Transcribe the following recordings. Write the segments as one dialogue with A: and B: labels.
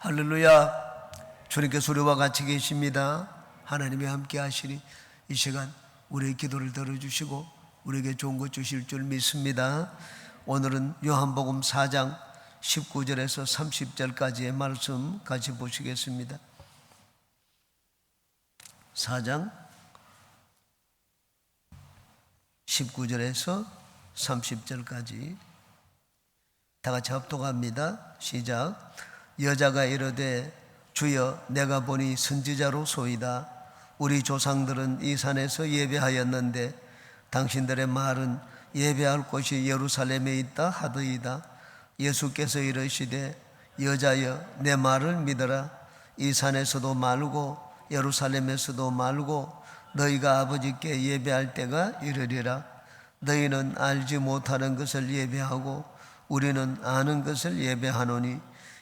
A: 할렐루야. 주님께서 우리와 같이 계십니다. 하나님이 함께 하시니 이 시간 우리의 기도를 들어주시고 우리에게 좋은 것 주실 줄 믿습니다. 오늘은 요한복음 4장 19절에서 30절까지의 말씀 같이 보시겠습니다. 4장 19절에서 30절까지 다 같이 합독합니다. 시작. 여자가 이르되 주여, 내가 보니 선지자로소이다. 우리 조상들은 이 산에서 예배하였는데 당신들의 말은 예배할 곳이 예루살렘에 있다 하더이다. 예수께서 이르시되 여자여, 내 말을 믿어라. 이 산에서도 말고 예루살렘에서도 말고 너희가 아버지께 예배할 때가 이르리라. 너희는 알지 못하는 것을 예배하고 우리는 아는 것을 예배하노니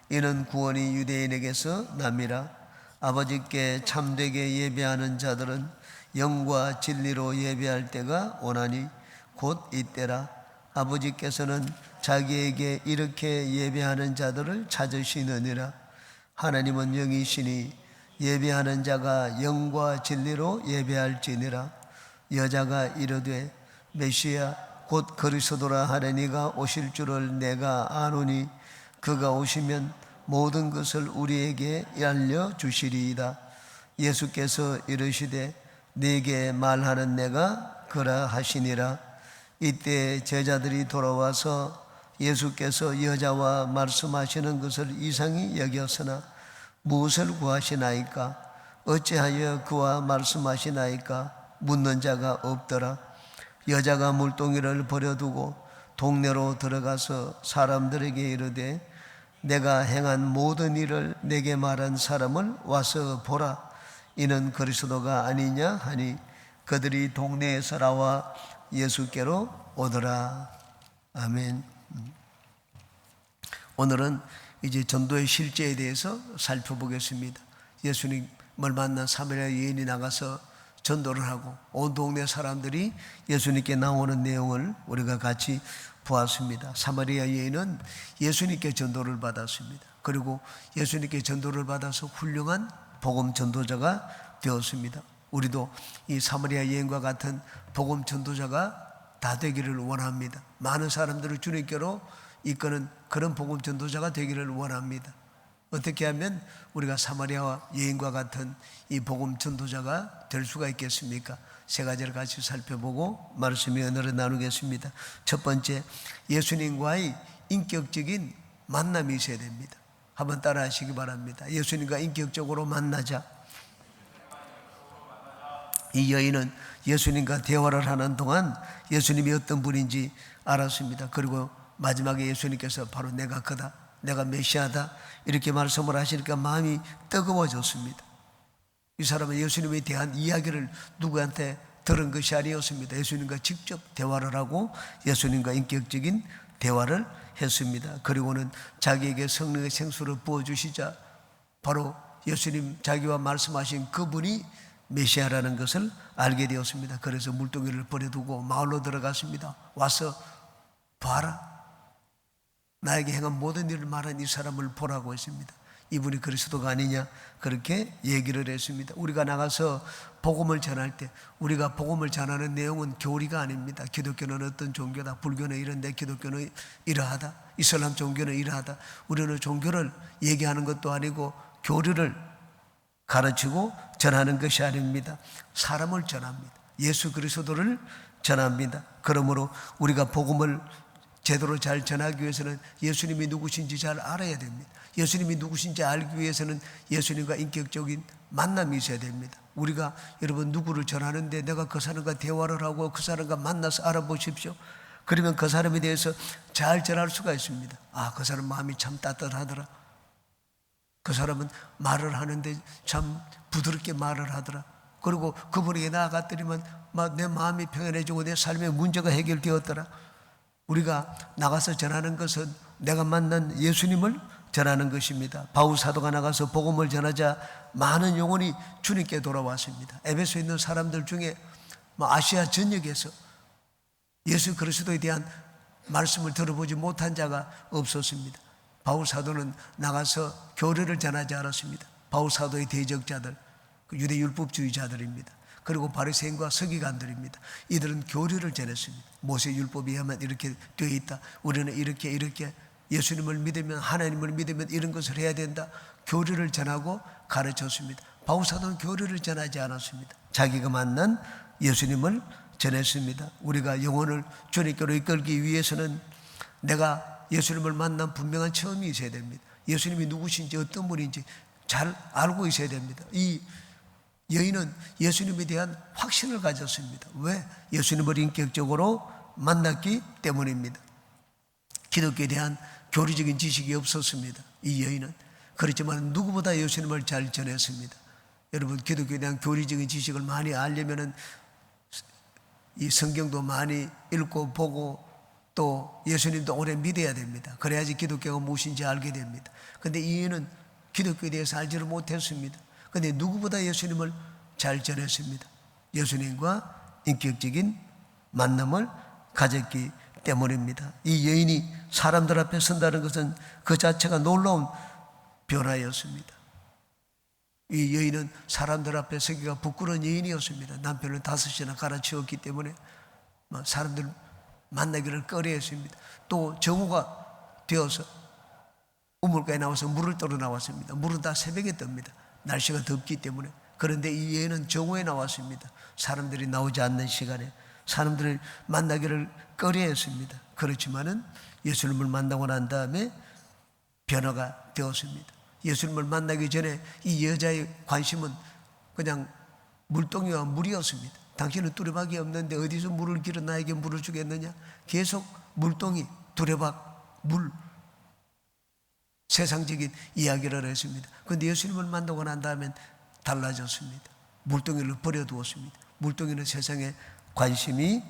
A: 이는 구원이 유대인에게서 남이라. 아버지께 참되게 예배하는 자들은 영과 진리로 예배할 때가 오나니 곧 이때라. 아버지께서는 자기에게 이렇게 예배하는 자들을 찾으시느니라. 하나님은 영이시니 예배하는 자가 영과 진리로 예배할지니라. 여자가 이르되 메시아 곧 그리스도라 하려니가 오실 줄을 내가 아노니 그가 오시면 모든 것을 우리에게 알려주시리이다. 예수께서 이르시되 네게 말하는 내가 그라 하시니라. 이때 제자들이 돌아와서 예수께서 여자와 말씀하시는 것을 이상히 여겼으나 무엇을 구하시나이까? 어찌하여 그와 말씀하시나이까? 묻는 자가 없더라. 여자가 물동이를 버려두고 동네로 들어가서 사람들에게 이르되 내가 행한 모든 일을 내게 말한 사람을 와서 보라. 이는 그리스도가 아니냐 하니 그들이 동네에서 나와 예수께로 오더라. 아멘. 오늘은 이제 전도의 실제에 대해서 살펴보겠습니다. 예수님을 만난 사마리아 여인이 나가서 전도를 하고 온 동네 사람들이 예수님께 나오는 내용을 우리가 같이 보았습니다. 사마리아 여인은 예수님께 전도를 받았습니다. 그리고 예수님께 전도를 받아서 훌륭한 복음 전도자가 되었습니다. 우리도 이 사마리아 여인과 같은 복음 전도자가 다 되기를 원합니다. 많은 사람들을 주님께로 이끄는 그런 복음 전도자가 되기를 원합니다. 어떻게 하면 우리가 사마리아 여인과 같은 이 복음 전도자가 될 수가 있겠습니까? 세 가지를 같이 살펴보고 말씀의 언어를 나누겠습니다. 첫 번째, 예수님과의 인격적인 만남이 있어야 됩니다. 한번 따라 하시기 바랍니다. 예수님과 인격적으로 만나자. 이 여인은 예수님과 대화를 하는 동안 예수님이 어떤 분인지 알았습니다. 그리고 마지막에 예수님께서 바로 내가 그다, 내가 메시아다 이렇게 말씀을 하시니까 마음이 뜨거워졌습니다. 이 사람은 예수님에 대한 이야기를 누구한테 들은 것이 아니었습니다. 예수님과 직접 대화를 하고 예수님과 인격적인 대화를 했습니다. 그리고는 자기에게 성령의 생수를 부어주시자 바로 예수님 자기와 말씀하신 그분이 메시아라는 것을 알게 되었습니다. 그래서 물동이를 버려두고 마을로 들어갔습니다. 와서 봐라, 나에게 행한 모든 일을 말한 이 사람을 보라고 했습니다. 이분이 그리스도가 아니냐 그렇게 얘기를 했습니다. 우리가 나가서 복음을 전할 때 우리가 복음을 전하는 내용은 교리가 아닙니다. 기독교는 어떤 종교다, 불교는 이런데 기독교는 이러하다, 이슬람 종교는 이러하다. 우리는 종교를 얘기하는 것도 아니고 교리를 가르치고 전하는 것이 아닙니다. 사람을 전합니다. 예수 그리스도를 전합니다. 그러므로 우리가 복음을 제대로 잘 전하기 위해서는 예수님이 누구신지 잘 알아야 됩니다. 예수님이 누구신지 알기 위해서는 예수님과 인격적인 만남이 있어야 됩니다. 우리가 여러분 누구를 전하는데 내가 그 사람과 대화를 하고 그 사람과 만나서 알아보십시오. 그러면 그 사람에 대해서 잘 전할 수가 있습니다. 아, 그 사람 마음이 참 따뜻하더라. 그 사람은 말을 하는데 참 부드럽게 말을 하더라. 그리고 그분에게 나아갔더니만 내 마음이 평안해지고 내 삶의 문제가 해결되었더라. 우리가 나가서 전하는 것은 내가 만난 예수님을 전하는 것입니다. 바울 사도가 나가서 복음을 전하자 많은 영혼이 주님께 돌아왔습니다. 에베소에 있는 사람들 중에 아시아 전역에서 예수 그리스도에 대한 말씀을 들어보지 못한 자가 없었습니다. 바울 사도는 나가서 교리를 전하지 않았습니다. 바울 사도의 대적자들, 유대 율법주의자들입니다. 그리고 바리새인과 서기관들입니다. 이들은 교리를 전했습니다. 모세 율법에야만 이렇게 되어 있다. 우리는 이렇게 예수님을 믿으면, 하나님을 믿으면 이런 것을 해야 된다. 교리를 전하고 가르쳤습니다. 바울 사도는 교리를 전하지 않았습니다. 자기가 만난 예수님을 전했습니다. 우리가 영혼을 주님께로 이끌기 위해서는 내가 예수님을 만난 분명한 체험이 있어야 됩니다. 예수님이 누구신지 어떤 분인지 잘 알고 있어야 됩니다. 이 여인은 예수님에 대한 확신을 가졌습니다. 왜? 예수님을 인격적으로 만났기 때문입니다. 기독교에 대한 교리적인 지식이 없었습니다. 이 여인은. 그렇지만 누구보다 예수님을 잘 전했습니다. 여러분, 기독교에 대한 교리적인 지식을 많이 알려면은 이 성경도 많이 읽고 보고 또 예수님도 오래 믿어야 됩니다. 그래야지 기독교가 무엇인지 알게 됩니다. 그런데 이 여인은 기독교에 대해서 알지를 못했습니다. 그런데 누구보다 예수님을 잘 전했습니다. 예수님과 인격적인 만남을 가졌기 때문입니다. 이 여인이 사람들 앞에 선다는 것은 그 자체가 놀라운 변화였습니다. 이 여인은 사람들 앞에 서기가 부끄러운 여인이었습니다. 남편을 5시나 갈아치웠기 때문에 사람들 만나기를 꺼려했습니다. 또 정오가 되어서 우물가에 나와서 물을 떠러 나왔습니다. 물은 다 새벽에 뜹니다. 날씨가 덥기 때문에. 그런데 이 여인은 정오에 나왔습니다. 사람들이 나오지 않는 시간에 사람들을 만나기를 꺼려했습니다. 그렇지만은 예수님을 만나고 난 다음에 변화가 되었습니다. 예수님을 만나기 전에 이 여자의 관심은 그냥 물동이와 물이었습니다. 당신은 두레박이 없는데 어디서 물을 길어 나에게 물을 주겠느냐? 계속 물동이, 두레박, 물, 세상적인 이야기를 했습니다. 그런데 예수님을 만나고 난 다음엔 달라졌습니다. 물동이를 버려두었습니다. 물동이는 세상에 관심이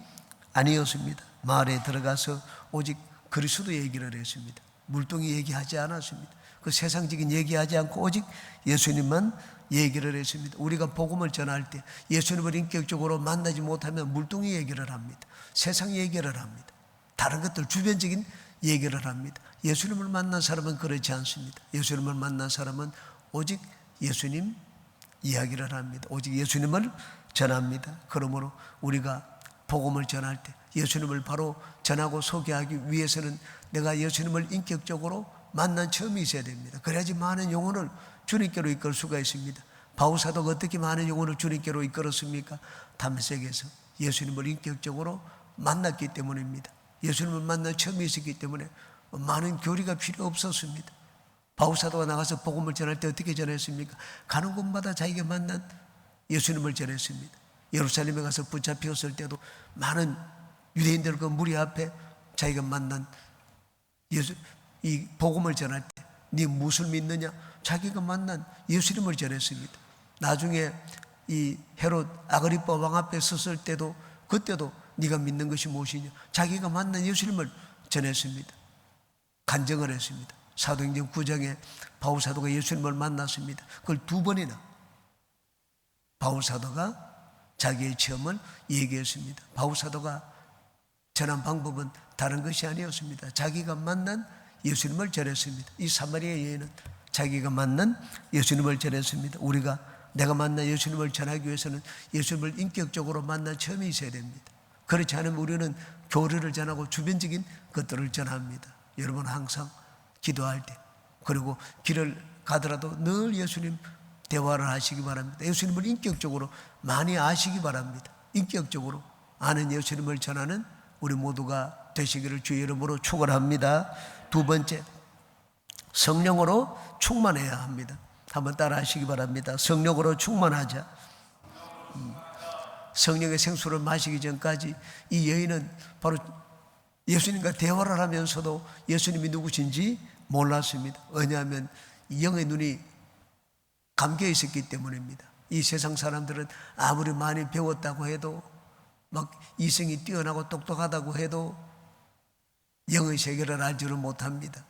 A: 아니었습니다. 마을에 들어가서 오직 그리스도 얘기를 했습니다. 물동이 얘기하지 않았습니다. 그 세상적인 얘기하지 않고 오직 예수님만 얘기를 했습니다. 우리가 복음을 전할 때 예수님을 인격적으로 만나지 못하면 물동이 얘기를 합니다. 세상 얘기를 합니다. 다른 것들 주변적인 얘기를 합니다. 예수님을 만난 사람은 그렇지 않습니다. 예수님을 만난 사람은 오직 예수님 이야기를 합니다. 오직 예수님을 전합니다. 그러므로 우리가 복음을 전할 때 예수님을 바로 전하고 소개하기 위해서는 내가 예수님을 인격적으로 만난 처음이 있어야 됩니다. 그래야지 많은 영혼을 주님께로 이끌 수가 있습니다. 바울 사도가 어떻게 많은 영혼을 주님께로 이끌었습니까? 담메색에서 예수님을 인격적으로 만났기 때문입니다. 예수님을 만난 처음이 있었기 때문에 많은 교리가 필요 없었습니다. 바울 사도가 나가서 복음을 전할 때 어떻게 전했습니까? 가는 곳마다 자기가 만난 예수님을 전했습니다. 예루살렘에 가서 붙잡혔을 때도 많은 유대인들 그 무리 앞에 자기가 만난 이 복음을 전할 때 네 무엇을 믿느냐? 자기가 만난 예수님을 전했습니다. 나중에 이 헤롯 아그리빠 왕 앞에 섰을 때도 그때도 네가 믿는 것이 무엇이냐? 자기가 만난 예수님을 전했습니다. 간증을 했습니다. 사도행전 9장에 바울 사도가 예수님을 만났습니다. 그걸 2번이나 바울 사도가 자기의 체험을 얘기했습니다. 바울 사도가 전한 방법은 다른 것이 아니었습니다. 자기가 만난 예수님을 전했습니다. 이 사마리아 여인은 자기가 만난 예수님을 전했습니다. 우리가 내가 만난 예수님을 전하기 위해서는 예수님을 인격적으로 만난 체험이 있어야 됩니다. 그렇지 않으면 우리는 교리를 전하고 주변적인 것들을 전합니다. 여러분 항상 기도할 때 그리고 길을 가더라도 늘 예수님 대화를 하시기 바랍니다. 예수님을 인격적으로 많이 아시기 바랍니다. 인격적으로 아는 예수님을 전하는 우리 모두가 되시기를 주의 이름으로 축원합니다. 2번째, 성령으로 충만해야 합니다. 한번 따라 하시기 바랍니다. 성령으로 충만하자. 성령의 생수를 마시기 전까지 이 여인은 바로 예수님과 대화를 하면서도 예수님이 누구신지 몰랐습니다. 왜냐하면 영의 눈이 감겨 있었기 때문입니다. 이 세상 사람들은 아무리 많이 배웠다고 해도 막 이성이 뛰어나고 똑똑하다고 해도 영의 세계를 알지를 못합니다.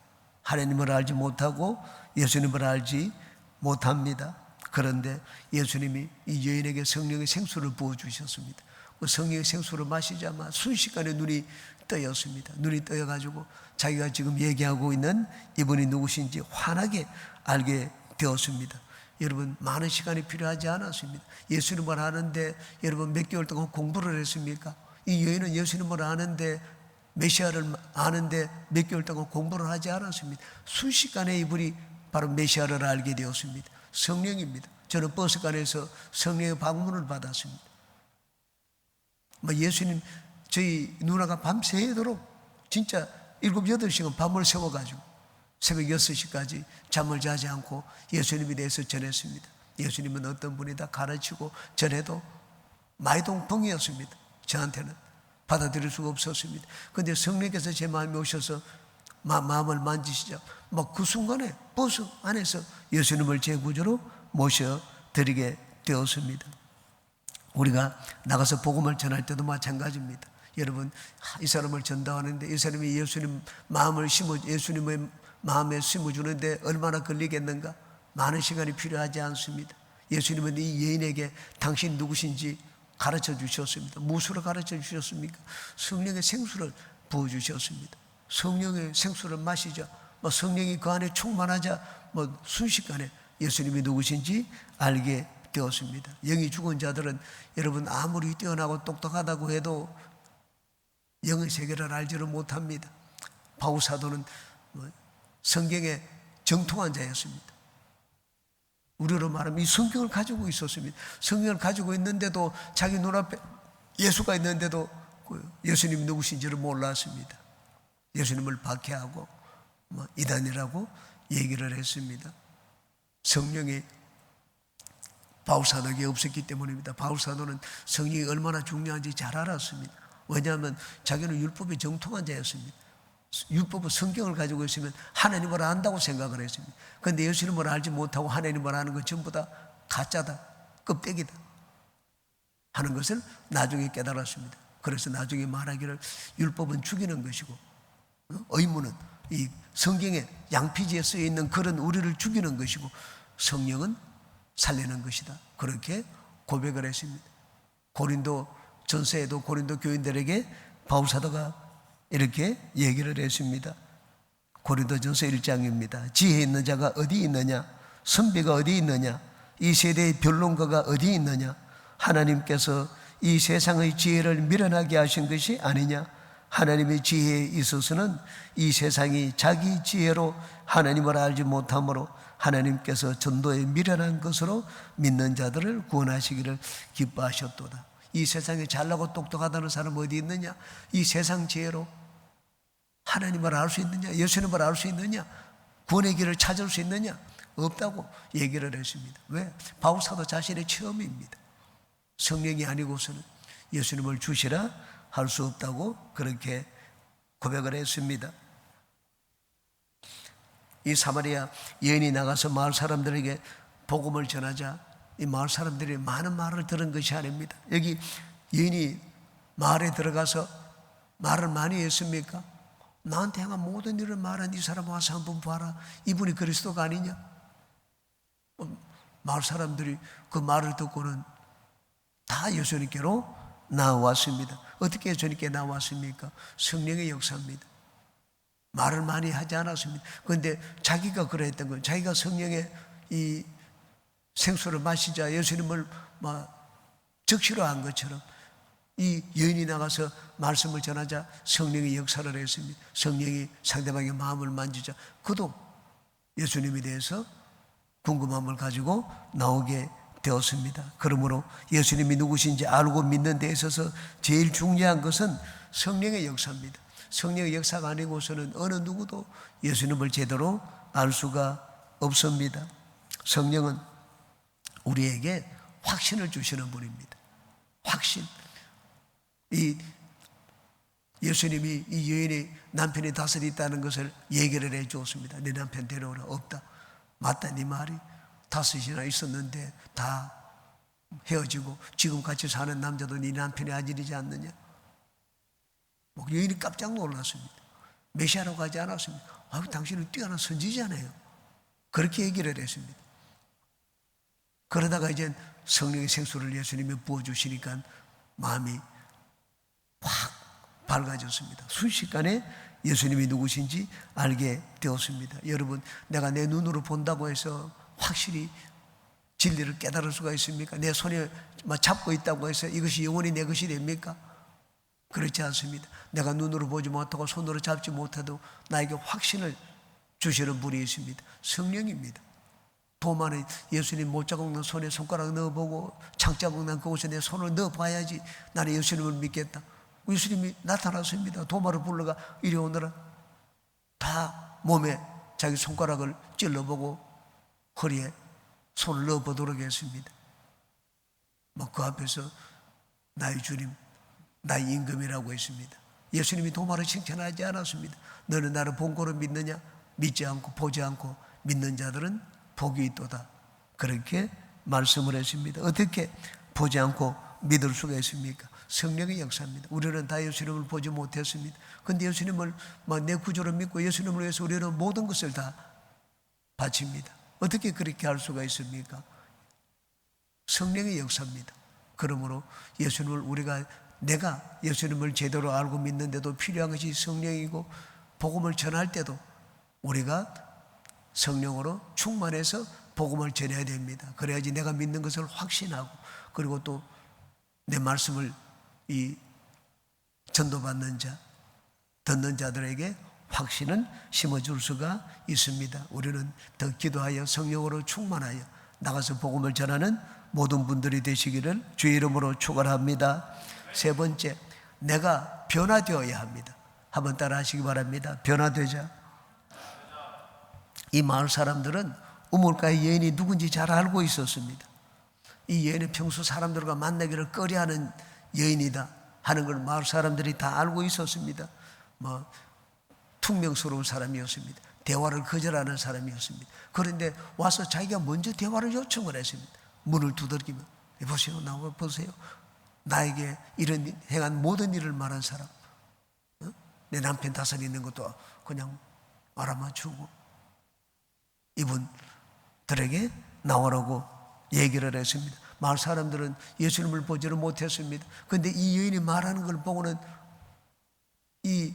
A: 하나님을 알지 못하고 예수님을 알지 못합니다. 그런데 예수님이 이 여인에게 성령의 생수를 부어주셨습니다. 그 성령의 생수를 마시자마자 순식간에 눈이 떠였습니다. 눈이 떠여가지고 자기가 지금 얘기하고 있는 이분이 누구신지 환하게 알게 되었습니다. 여러분, 많은 시간이 필요하지 않았습니다. 예수님을 아는데 여러분 몇 개월 동안 공부를 했습니까? 이 여인은 예수님을 아는데, 메시아를 아는데 몇 개월 동안 공부를 하지 않았습니다. 순식간에 이분이 바로 메시아를 알게 되었습니다. 성령입니다. 저는 버스간에서 성령의 방문을 받았습니다. 예수님, 저희 누나가 밤새도록 진짜 7, 8시간 밤을 새워가지고 새벽 6시까지 잠을 자지 않고 예수님에 대해서 전했습니다. 예수님은 어떤 분이다 가르치고 전해도 마이동풍이었습니다. 저한테는 받아들일 수가 없었습니다. 그런데 성령께서 제 마음에 오셔서 마음을 만지시자 그 순간에 버스 안에서 예수님을 제 구주로 모셔드리게 되었습니다. 우리가 나가서 복음을 전할 때도 마찬가지입니다. 여러분, 이 사람을 전도하는데 이 사람이 예수님의 마음에 심어주는데 얼마나 걸리겠는가? 많은 시간이 필요하지 않습니다. 예수님은 이 여인에게 당신 누구신지 가르쳐 주셨습니다. 무엇으로 가르쳐 주셨습니까? 성령의 생수를 부어주셨습니다. 성령의 생수를 마시자, 성령이 그 안에 충만하자, 순식간에 예수님이 누구신지 알게 되었습니다. 영이 죽은 자들은 여러분 아무리 뛰어나고 똑똑하다고 해도 영의 세계를 알지를 못합니다. 바울 사도는 성경에 정통한 자였습니다. 우리로 말하면 이 성경을 가지고 있었습니다. 성경을 가지고 있는데도 자기 눈앞에 예수가 있는데도 예수님이 누구신지를 몰랐습니다. 예수님을 박해하고 이단이라고 얘기를 했습니다. 성령이 바울사도에게 없었기 때문입니다. 바울사도는 성령이 얼마나 중요한지 잘 알았습니다. 왜냐하면 자기는 율법에 정통한 자였습니다. 율법은 성경을 가지고 있으면 하나님을 안다고 생각을 했습니다. 그런데 예수님을 알지 못하고 하나님을 아는 건 전부 다 가짜다, 껍데기다 하는 것을 나중에 깨달았습니다. 그래서 나중에 말하기를 율법은 죽이는 것이고 의무는 이 성경에 양피지에 쓰여 있는 글은 우리를 죽이는 것이고 성령은 살리는 것이다. 그렇게 고백을 했습니다. 고린도 전서에도 고린도 교인들에게 바울사도가 이렇게 얘기를 했습니다. 고린도전서 1장입니다. 지혜 있는 자가 어디 있느냐? 선비가 어디 있느냐? 이 세대의 변론가가 어디 있느냐? 하나님께서 이 세상의 지혜를 미련하게 하신 것이 아니냐? 하나님의 지혜에 있어서는 이 세상이 자기 지혜로 하나님을 알지 못하므로 하나님께서 전도에 미련한 것으로 믿는 자들을 구원하시기를 기뻐하셨도다. 이 세상에 잘나고 똑똑하다는 사람 어디 있느냐? 이 세상 지혜로 하나님을 알 수 있느냐? 예수님을 알 수 있느냐? 구원의 길을 찾을 수 있느냐? 없다고 얘기를 했습니다. 왜? 바울사도 자신의 체험입니다. 성령이 아니고서는 예수님을 주시라 할 수 없다고 그렇게 고백을 했습니다. 이 사마리아 여인이 나가서 마을 사람들에게 복음을 전하자 이 마을 사람들이 많은 말을 들은 것이 아닙니다. 여기 여인이 마을에 들어가서 말을 많이 했습니까? 나한테 행한 모든 일을 말한 이 사람 와서 한번 봐라. 이분이 그리스도가 아니냐? 마을 사람들이 그 말을 듣고는 다 예수님께로 나왔습니다. 어떻게 예수님께 나왔습니까? 성령의 역사입니다. 말을 많이 하지 않았습니다. 그런데 자기가 그랬던 거예요. 자기가 성령의 이 생수를 마시자 예수님을 적시로 한 것처럼 이 여인이 나가서 말씀을 전하자 성령의 역사를 했습니다. 성령이 상대방의 마음을 만지자 그도 예수님에 대해서 궁금함을 가지고 나오게 되었습니다. 그러므로 예수님이 누구신지 알고 믿는 데 있어서 제일 중요한 것은 성령의 역사입니다. 성령의 역사가 아니고서는 어느 누구도 예수님을 제대로 알 수가 없습니다. 성령은 우리에게 확신을 주시는 분입니다. 확신. 이 예수님이 이 여인의 남편이 다섯 있다는 것을 얘기를 해 주었습니다. 네 남편 데려오라. 없다. 맞다 네 말이. 다섯이나 있었는데 다 헤어지고 지금 같이 사는 남자도 네 남편의 아들이지 않느냐? 여인이 깜짝 놀랐습니다. 메시아라고 하지 않았습니다. 당신은 뛰어난 선지자네요. 그렇게 얘기를 했습니다. 그러다가 이제 성령의 생수를 예수님이 부어주시니까 마음이 확 밝아졌습니다. 순식간에 예수님이 누구신지 알게 되었습니다. 여러분, 내가 내 눈으로 본다고 해서 확실히 진리를 깨달을 수가 있습니까? 내 손에 잡고 있다고 해서 이것이 영원히 내 것이 됩니까? 그렇지 않습니다. 내가 눈으로 보지 못하고 손으로 잡지 못해도 나에게 확신을 주시는 분이 있습니다. 성령입니다. 도마는 예수님 못자국 난 손에 손가락 넣어보고 창자국 난 그곳에 내 손을 넣어봐야지 나는 예수님을 믿겠다. 예수님이 나타났습니다. 도마를 불러가 이리 오너라. 다 몸에 자기 손가락을 찔러보고 허리에 손을 넣어보도록 했습니다. 그 앞에서 나의 주님, 나의 임금이라고 했습니다. 예수님이 도마를 칭찬하지 않았습니다. 너는 나를 본고로 믿느냐? 믿지 않고 보지 않고 믿는 자들은 복이 있도다. 그렇게 말씀을 했습니다. 어떻게 보지 않고 믿을 수가 있습니까? 성령의 역사입니다. 우리는 다 예수님을 보지 못했습니다. 그런데 예수님을 내 구주로 믿고 예수님을 위해서 우리는 모든 것을 다 바칩니다. 어떻게 그렇게 할 수가 있습니까? 성령의 역사입니다. 그러므로 내가 예수님을 제대로 알고 믿는데도 필요한 것이 성령이고 복음을 전할 때도 우리가 성령으로 충만해서 복음을 전해야 됩니다. 그래야지 내가 믿는 것을 확신하고 그리고 또 내 말씀을 이 전도받는 자, 듣는 자들에게 확신을 심어줄 수가 있습니다. 우리는 더 기도하여 성령으로 충만하여 나가서 복음을 전하는 모든 분들이 되시기를 주의 이름으로 축원합니다. 세 번째, 내가 변화되어야 합니다. 한번 따라 하시기 바랍니다. 변화되자. 이 마을 사람들은 우물가의 여인이 누군지 잘 알고 있었습니다. 이 여인은 평소 사람들과 만나기를 꺼려하는 여인이다 하는 걸 마을 사람들이 다 알고 있었습니다. 퉁명스러운 사람이었습니다. 대화를 거절하는 사람이었습니다. 그런데 와서 자기가 먼저 대화를 요청을 했습니다. 문을 두들기며 보세요, 나와 보세요. 나에게 이런 행한 모든 일을 말한 사람, 내 남편 5 있는 것도 그냥 알아맞추고 이분들에게 나오라고 얘기를 했습니다. 마을 사람들은 예수님을 보지를 못했습니다. 그런데 이 여인이 말하는 걸 보고는 이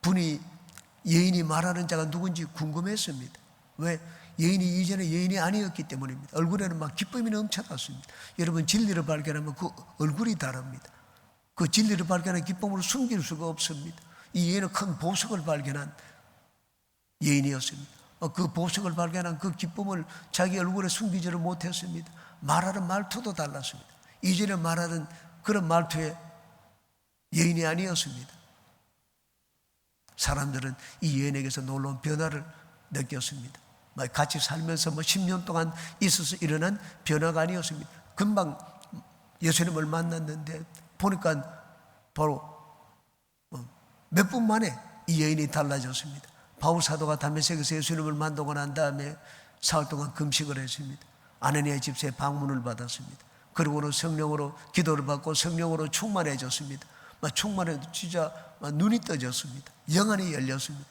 A: 분이 여인이 말하는 자가 누군지 궁금했습니다. 왜? 여인이 이전에 여인이 아니었기 때문입니다. 얼굴에는 막 기쁨이 넘쳐났습니다. 여러분, 진리를 발견하면 그 얼굴이 다릅니다. 그 진리를 발견한 기쁨으로 숨길 수가 없습니다. 이 여인은 큰 보석을 발견한 여인이었습니다. 그 보석을 발견한 그 기쁨을 자기 얼굴에 숨기지를 못했습니다. 말하는 말투도 달랐습니다. 이전에 말하던 그런 말투의 여인이 아니었습니다. 사람들은 이 여인에게서 놀라운 변화를 느꼈습니다. 같이 살면서 10년 동안 있어서 일어난 변화가 아니었습니다. 금방 예수님을 만났는데 보니까 바로 몇 분 만에 이 여인이 달라졌습니다. 바울 사도가 다메섹에서 예수님을 만나고 난 다음에 사흘 동안 금식을 했습니다. 아나니아의 집사의 방문을 받았습니다. 그리고는 성령으로 기도를 받고 성령으로 충만해졌습니다. 충만해도 진짜 눈이 떠졌습니다. 영안이 열렸습니다.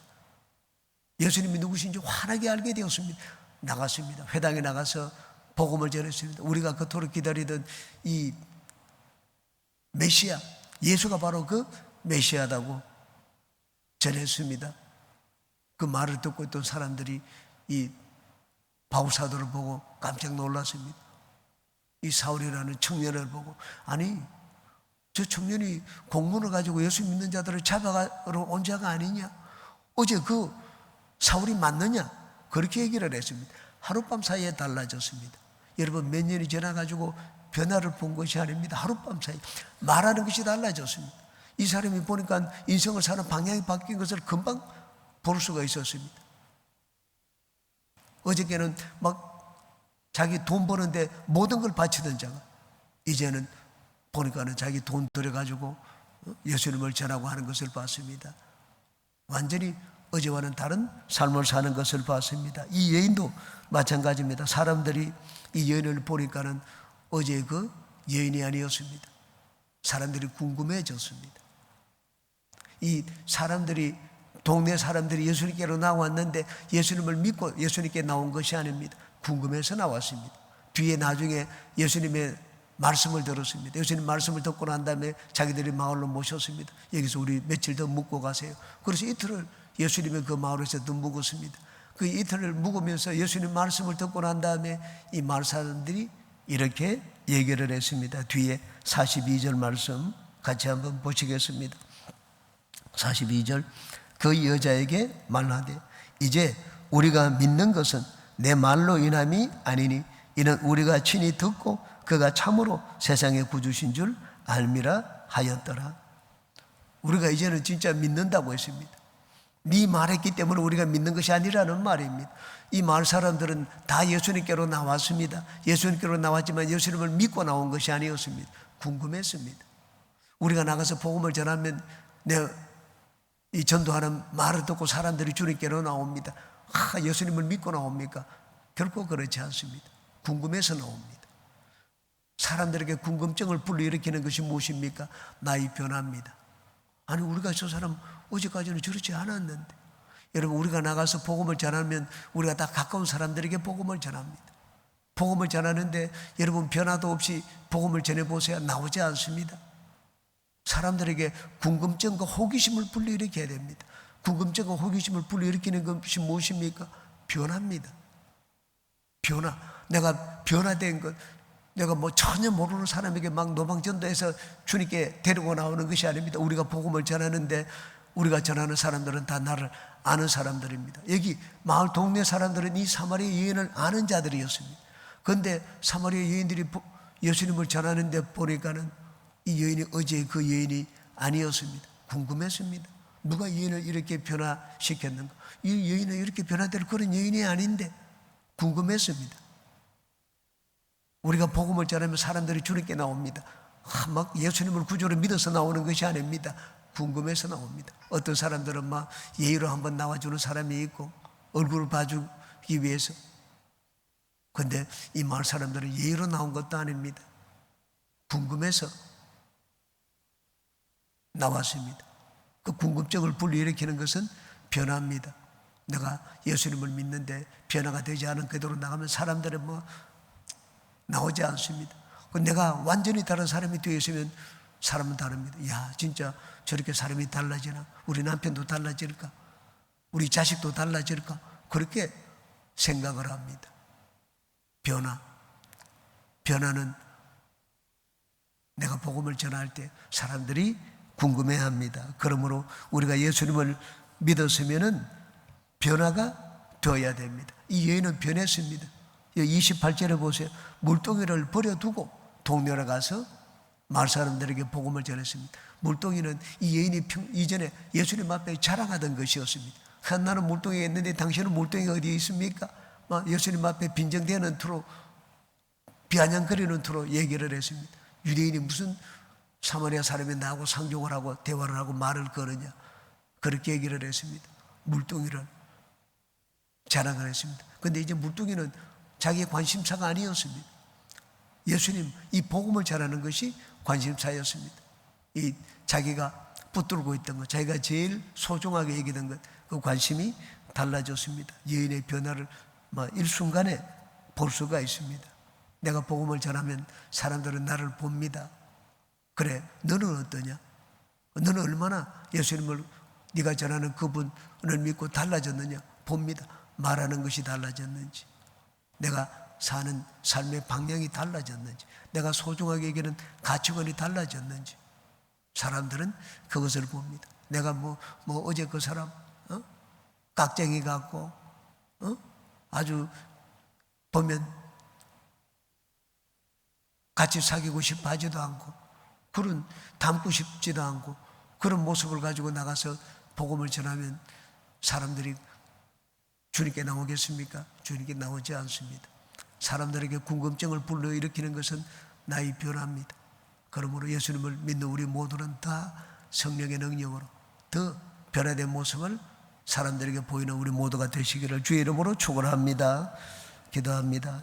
A: 예수님이 누구신지 환하게 알게 되었습니다. 나갔습니다. 회당에 나가서 복음을 전했습니다. 우리가 그토록 기다리던 이 메시아, 예수가 바로 그 메시아다고 전했습니다. 그 말을 듣고 있던 사람들이 이 바울 사도를 보고 깜짝 놀랐습니다. 이 사울이라는 청년을 보고, 아니 저 청년이 공문을 가지고 예수 믿는 자들을 잡아가러 온 자가 아니냐, 어제 그 사울이 맞느냐, 그렇게 얘기를 했습니다. 하룻밤 사이에 달라졌습니다. 여러분, 몇 년이 지나가지고 변화를 본 것이 아닙니다. 하룻밤 사이 말하는 것이 달라졌습니다. 이 사람이 보니까 인생을 사는 방향이 바뀐 것을 금방 볼 수가 있었습니다. 어저께는 자기 돈 버는데 모든 걸 바치던 자가 이제는 보니까는 자기 돈 들여가지고 예수님을 전하고 하는 것을 봤습니다. 완전히 어제와는 다른 삶을 사는 것을 봤습니다. 이 여인도 마찬가지입니다. 사람들이 이 여인을 보니까는 어제 그 여인이 아니었습니다. 사람들이 궁금해졌습니다. 이 사람들이, 동네 사람들이 예수님께로 나왔는데 예수님을 믿고 예수님께 나온 것이 아닙니다. 궁금해서 나왔습니다. 뒤에 나중에 예수님의 말씀을 들었습니다. 예수님 말씀을 듣고 난 다음에 자기들이 마을로 모셨습니다. 여기서 우리 며칠 더 묵고 가세요. 그래서 이틀을 예수님의 그 마을에서 더 묵었습니다. 그 이틀을 묵으면서 예수님 말씀을 듣고 난 다음에 이 마을 사람들이 이렇게 얘기를 했습니다. 뒤에 42절 말씀 같이 한번 보시겠습니다. 42절, 그 여자에게 말하되 이제 우리가 믿는 것은 내 말로 인함이 아니니 이는 우리가 친히 듣고 그가 참으로 세상의 구주신 줄 알미라 하였더라. 우리가 이제는 진짜 믿는다고 했습니다. 네 말했기 때문에 우리가 믿는 것이 아니라는 말입니다. 이 마을 사람들은 다 예수님께로 나왔습니다. 예수님께로 나왔지만 예수님을 믿고 나온 것이 아니었습니다. 궁금했습니다. 우리가 나가서 복음을 전하면 이 전도하는 말을 듣고 사람들이 주님께로 나옵니다. 예수님을 믿고 나옵니까? 결코 그렇지 않습니다. 궁금해서 나옵니다. 사람들에게 궁금증을 불러일으키는 것이 무엇입니까? 나의 변화입니다. 아니, 우리가 저 사람 어제까지는 저렇지 않았는데. 여러분, 우리가 나가서 복음을 전하면 우리가 다 가까운 사람들에게 복음을 전합니다. 복음을 전하는데 여러분 변화도 없이 복음을 전해보세요. 나오지 않습니다. 사람들에게 궁금증과 호기심을 불러일으켜야 됩니다. 궁금증과 호기심을 불러일으키는 것이 무엇입니까? 변화입니다. 변화. 내가 변화된 것, 내가 전혀 모르는 사람에게 막 노방전도해서 주님께 데리고 나오는 것이 아닙니다. 우리가 복음을 전하는데 우리가 전하는 사람들은 다 나를 아는 사람들입니다. 여기 마을 동네 사람들은 이 사마리아 여인을 아는 자들이었습니다. 그런데 사마리아 여인들이 예수님을 전하는데 보니까는 이 여인이 어제 그 여인이 아니었습니다. 궁금했습니다. 누가 여인을 이렇게 변화시켰는가? 이 여인은 이렇게 변화될 그런 여인이 아닌데 궁금했습니다. 우리가 복음을 전하면 사람들이 주님께 나옵니다. 막 예수님을 구주로 믿어서 나오는 것이 아닙니다. 궁금해서 나옵니다. 어떤 사람들은 막 예의로 한번 나와주는 사람이 있고 얼굴을 봐주기 위해서. 그런데 이 마을 사람들은 예의로 나온 것도 아닙니다. 궁금해서 나왔습니다. 그 궁금증을 불러일으키는 것은 변화입니다. 내가 예수님을 믿는데 변화가 되지 않은 그대로 나가면 사람들은 나오지 않습니다. 내가 완전히 다른 사람이 되어 있으면 사람은 다릅니다. 야, 진짜 저렇게 사람이 달라지나? 우리 남편도 달라질까? 우리 자식도 달라질까? 그렇게 생각을 합니다. 변화는 내가 복음을 전할 때 사람들이 궁금해합니다. 그러므로 우리가 예수님을 믿었으면은 변화가 되어야 됩니다. 이 여인은 변했습니다. 28절에 보세요. 물동이를 버려두고 동네로 가서 마을 사람들에게 복음을 전했습니다. 물동이는 이 여인이 이전에 예수님 앞에 자랑하던 것이었습니다. 나는 물동이가 있는데 당신은 물동이가 어디에 있습니까? 예수님 앞에 빈정대는 투로, 비아냥거리는 투로 얘기를 했습니다. 유대인이 무슨 사마리아 사람이 나하고 상종을 하고 대화를 하고 말을 거느냐, 그렇게 얘기를 했습니다. 물동이를 자랑을 했습니다. 그런데 이제 물동이는 자기의 관심사가 아니었습니다. 예수님, 이 복음을 전하는 것이 관심사였습니다. 이 자기가 붙들고 있던 것, 자기가 제일 소중하게 여기던 것, 그 관심이 달라졌습니다. 여인의 변화를 일순간에 볼 수가 있습니다. 내가 복음을 전하면 사람들은 나를 봅니다. 그래, 너는 어떠냐? 너는 얼마나 예수님을 네가 전하는 그분을 믿고 달라졌느냐? 봅니다. 말하는 것이 달라졌는지, 내가 사는 삶의 방향이 달라졌는지, 내가 소중하게 여기는 가치관이 달라졌는지 사람들은 그것을 봅니다. 내가 어제 그 사람 깍쟁이 같고 아주 보면 같이 사귀고 싶어 하지도 않고 그런 닮고 싶지도 않고 그런 모습을 가지고 나가서 복음을 전하면 사람들이 주님께 나오겠습니까? 주님께 나오지 않습니다. 사람들에게 궁금증을 불러일으키는 것은 나의 변화입니다. 그러므로 예수님을 믿는 우리 모두는 다 성령의 능력으로 더 변화된 모습을 사람들에게 보이는 우리 모두가 되시기를 주의 이름으로 축원합니다. 기도합니다.